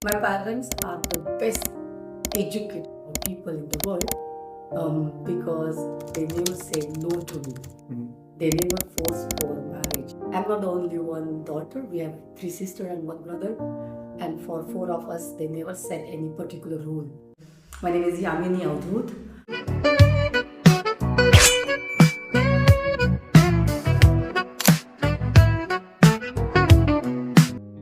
My parents are the best educated people in the world because they never say no to me. They never force for marriage. I'm not the only one daughter. We have 3 sisters and 1 brother. And for 4 of us, they never set any particular rule. My name is Yamini Avadhut.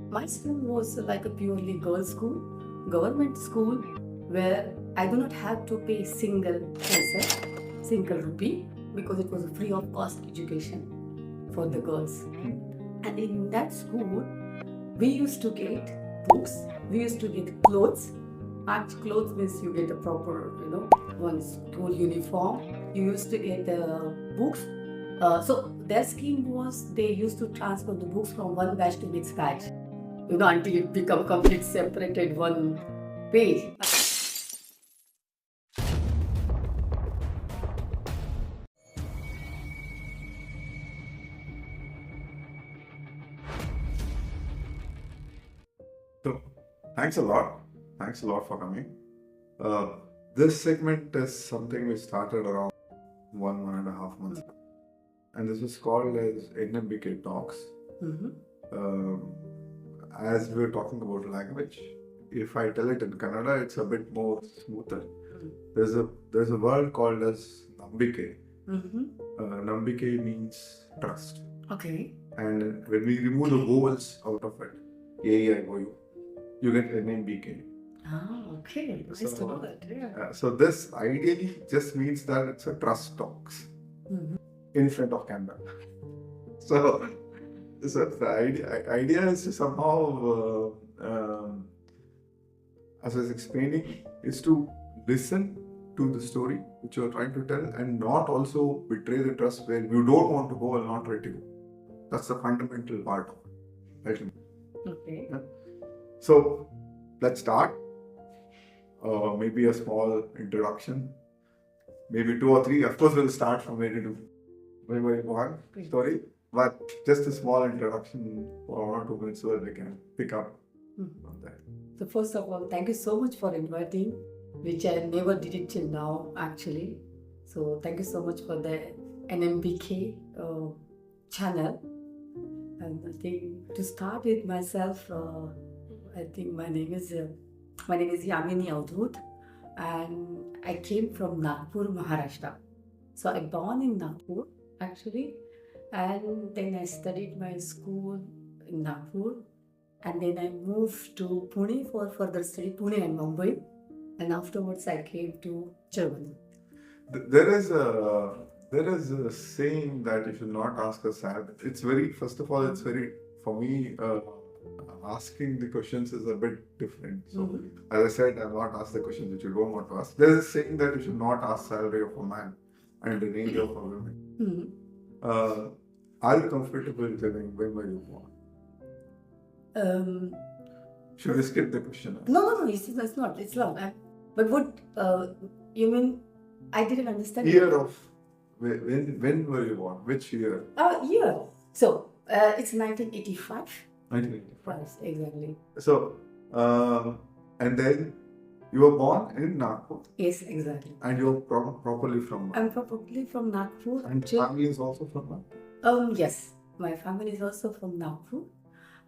My school was like a purely girls' school, government school, where I do not have to pay single rupee, because it was a free of cost education for the girls. And in that school, we used to get books, we used to get clothes. And clothes means you get a proper, one school uniform. You used to get books. So their scheme was they used to transfer the books from one batch to next batch, until it become complete separated one page. So, thanks a lot. Thanks a lot for coming. This segment is something we started around 1.5 months ago. And this was called as NMBK Talks. As we were talking about language, if I tell it in Kannada, it's a bit more smoother. There's a word called as NMBK. NMBK means trust. Okay. And when we remove the vowels out of it, A-I-O-U, you get NMBK. Ah, okay. Nice to know that. Yeah. So this ideally just means that it's a trust talks in front of camera. So the idea is to somehow, as I was explaining, is to listen to the story which you are trying to tell and not also betray the trust where you don't want to go or not ready to go. That's the fundamental part of it. Okay. Yeah. So let's start. Maybe a small introduction, maybe 2 or 3. Of course, we'll start from where you want story, but just a small introduction for 1 or 2 minutes so that we can pick up on that. So first of all, thank you so much for inviting, which I never did it till now actually. So thank you so much for the NMBK channel. And I think to start with myself, I think my name is Yamini Avadhut, and I came from Nagpur, Maharashtra. So I born in Nagpur actually, and then I studied my school in Nagpur, and then I moved to Pune for further study, Pune and Mumbai, and afterwards I came to Germany. There is a saying that you should not ask a salary. It's very, first of all, it's very, for me, asking the questions is a bit different. So, as I said, I'll not ask the questions which you don't want to ask. There's a saying that you should not ask salary of a man and the range of a woman. Are you comfortable telling when were you born? Should we skip the question? No, it's not. It's long. But what you mean? I didn't understand. Year of when were you born? Which year? Year. So it's 1985. 1985. Exactly. So, and then you were born in Nagpur. Yes, exactly. And you're properly from Nagpur. I'm probably from Nagpur. And family is also from Nagpur? Yes. My family is also from Nagpur.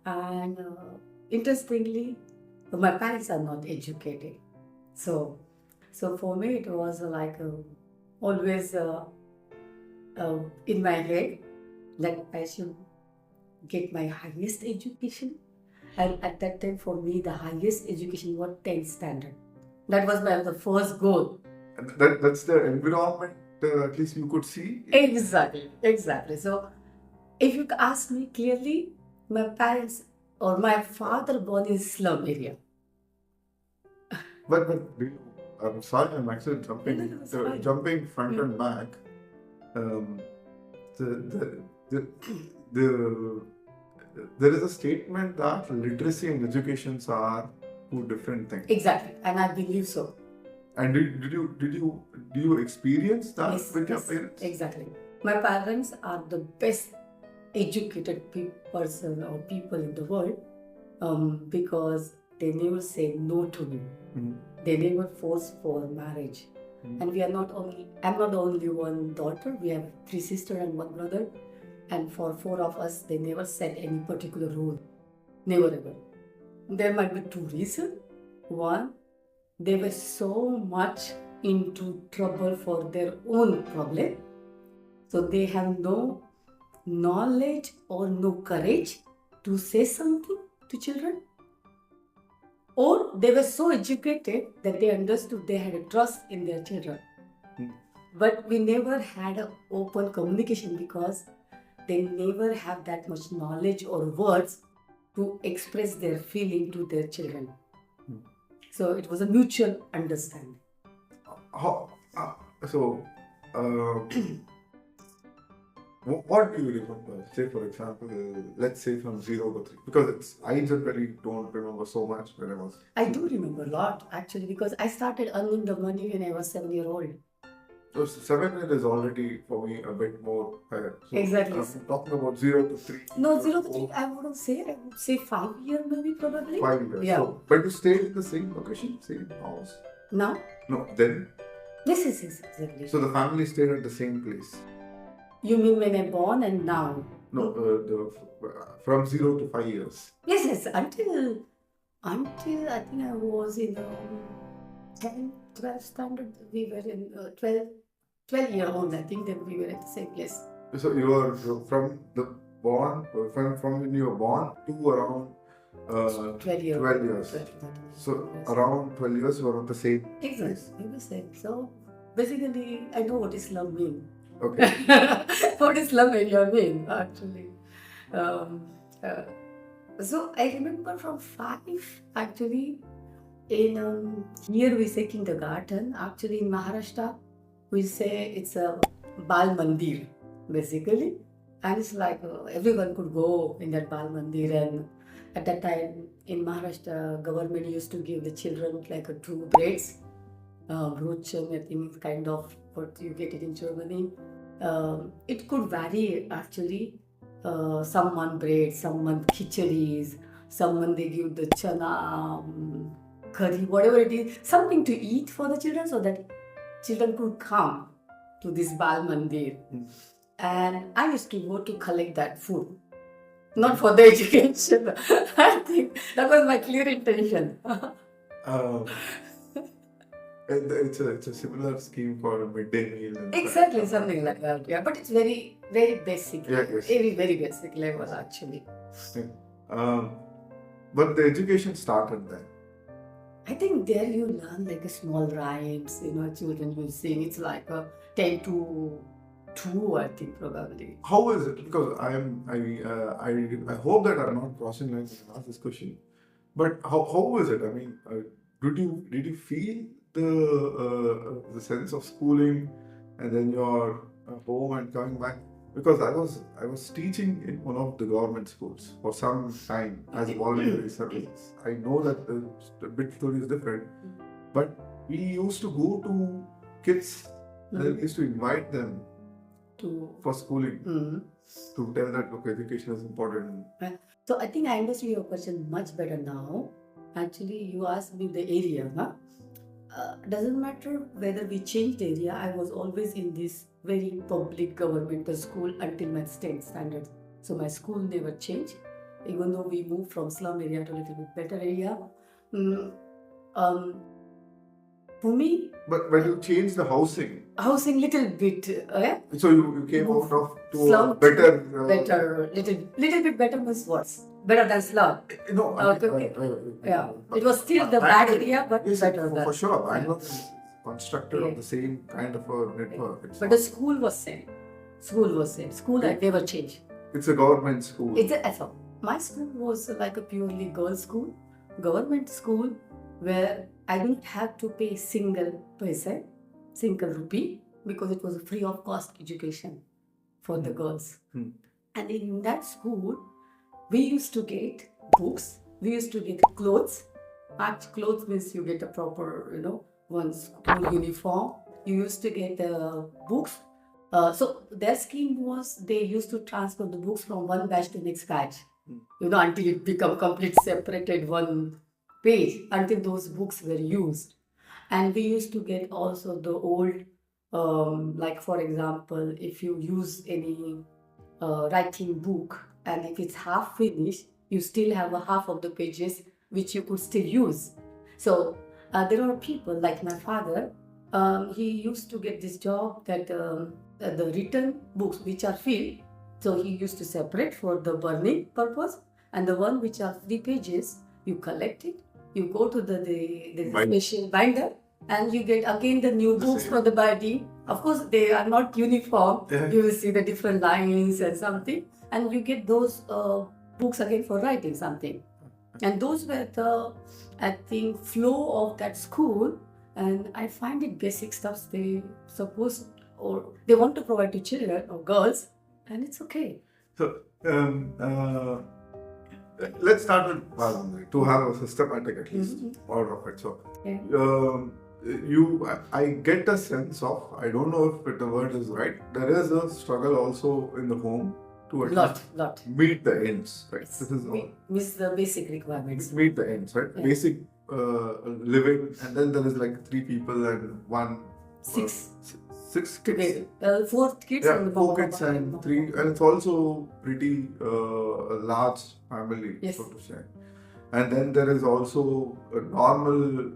And interestingly, my parents are not educated. So for me, it was like always in my head that I should get my highest education. And at that time, for me, the highest education was 10th standard. That was the first goal. And that's the environment at least you could see? Exactly. So, if you ask me clearly, my parents or my father born in slum area. But I'm sorry, I'm actually jumping front and back. There is a statement that literacy and education are 2 different things. Exactly, and I believe so. And did you experience that with your parents? Exactly. My parents are the best educated person or people in the world because they never say no to me. They never force for marriage. And I'm not the only one daughter. We have 3 sisters and 1 brother. And for 4 of us, they never set any particular rule. Never ever. There might be 2 reasons. One, they were so much into trouble for their own problem. So they have no knowledge or no courage to say something to children. Or they were so educated that they understood they had a trust in their children. But we never had an open communication because they never have that much knowledge or words to express their feeling to their children. So it was a mutual understanding. What do you remember? Say, for example, let's say from 0 to 3. Because I generally don't remember so much when I was. I do remember a lot actually because I started earning the money when I was 7 years old. So 7 is already for me a bit more higher. So Exactly. I'm talking about 0 to 3. No, 0 to 3, I would say 5 years maybe probably. 5 years. Yeah. So, but you stayed in the same location, same house? Now? No, then? Yes, exactly. So the family stayed at the same place? You mean when I born and now? No, from 0 to 5 years. Yes, until I think I was in 10, 12 standard, we were in 12 year old, I think that we were at the same place. So you were from when you were born to around 12 years. 12 years. So around 12 years you were on the same Exactly, we were same. So basically, I know what Islam means. Okay. What Islam means actually. So I remember from 5 actually. In here we say kindergarten. Actually in Maharashtra we say it's a Bal Mandir basically, and it's like everyone could go in that Bal Mandir. And at that time in Maharashtra, government used to give the children like 2 breads, Brötchen, I think kind of what you get it in Germany. It could vary actually. Some month bread, some month khicharis, some month they give the chana, curry, whatever it is, something to eat for the children so that children could come to this Bal Mandir. And I used to go to collect that food, not for the education. I think that was my clear intention. It's a similar scheme for midday meal. Exactly, something like that. Yeah, but it's very, very basic. Yeah, yes. Very, very basic level actually. But the education started then. I think there you learn like a small rhymes, children will sing. It's like a 10 to 2, I think probably. How is it? Because I hope that I'm not crossing lines when I ask this question. But how is it? I mean, did you feel the sense of schooling and then you're home and coming back? Because I was teaching in one of the government schools for some time as a voluntary service. I know that the bit story is different, but we used to go to kids and then we used to invite them for schooling to tell that education is important. So I think I understand your question much better now. Actually, you asked me the area, huh? Doesn't matter whether we changed area. I was always in this very public governmental school until my state standard. So my school never changed, even though we moved from slum area to a little bit better area. For me, but when you changed the housing little bit, so you came out of to slum a better, little bit better means what? Better than slum. No, Yeah, it was still the bad area, but yes, better than. for sure. Bangalore is constructed on the same kind of a network. It's But the school was same. School had never changed. It's a government school. My school was like a purely girls' school, government school, where I didn't have to pay single rupee, because it was a free of cost education for the girls. And in that school, we used to get books, we used to get clothes. Clothes means you get a proper, one school uniform. You used to get books. So their scheme was they used to transfer the books from one batch to next batch, until it become complete separated one page until those books were used. And we used to get also the old, like for example, if you use any writing book and if it's half finished, you still have a half of the pages which you could still use. So there are people like my father, he used to get this job that the written books which are filled, so he used to separate for the burning purpose, and the one which are 3 pages, you collect it, you go to the machine binder, and you get again the new books for the binding. Of course, they are not uniform. Yeah. You will see the different lines and something, and you get those books again for writing something. And those were the, I think, flow of that school. And I find it basic stuff they suppose or they want to provide to children or girls, and it's okay. So let's start with Balmandri to have a systematic at least order of it. So I get a sense of, I don't know if the word is right, there is a struggle also in the home to at least meet the ends, right? This is Miss the basic requirements. Meet the ends, right? Yeah. Basic living, and then there is like 3 people and one. 6 6 kids. 4 kids. Yeah, and 4 kids and 3, and it's also pretty large family, Yes. so to say. And then there is also a normal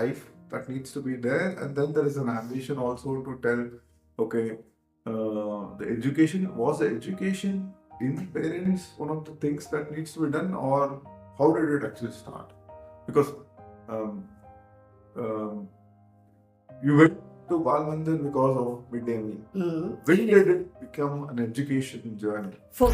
life that needs to be there, and then there is an ambition also to tell, okay, the education in parents one of the things that needs to be done, or how did it actually start? Because you went to Balmandir because of midday meal. When did it become an education journey? For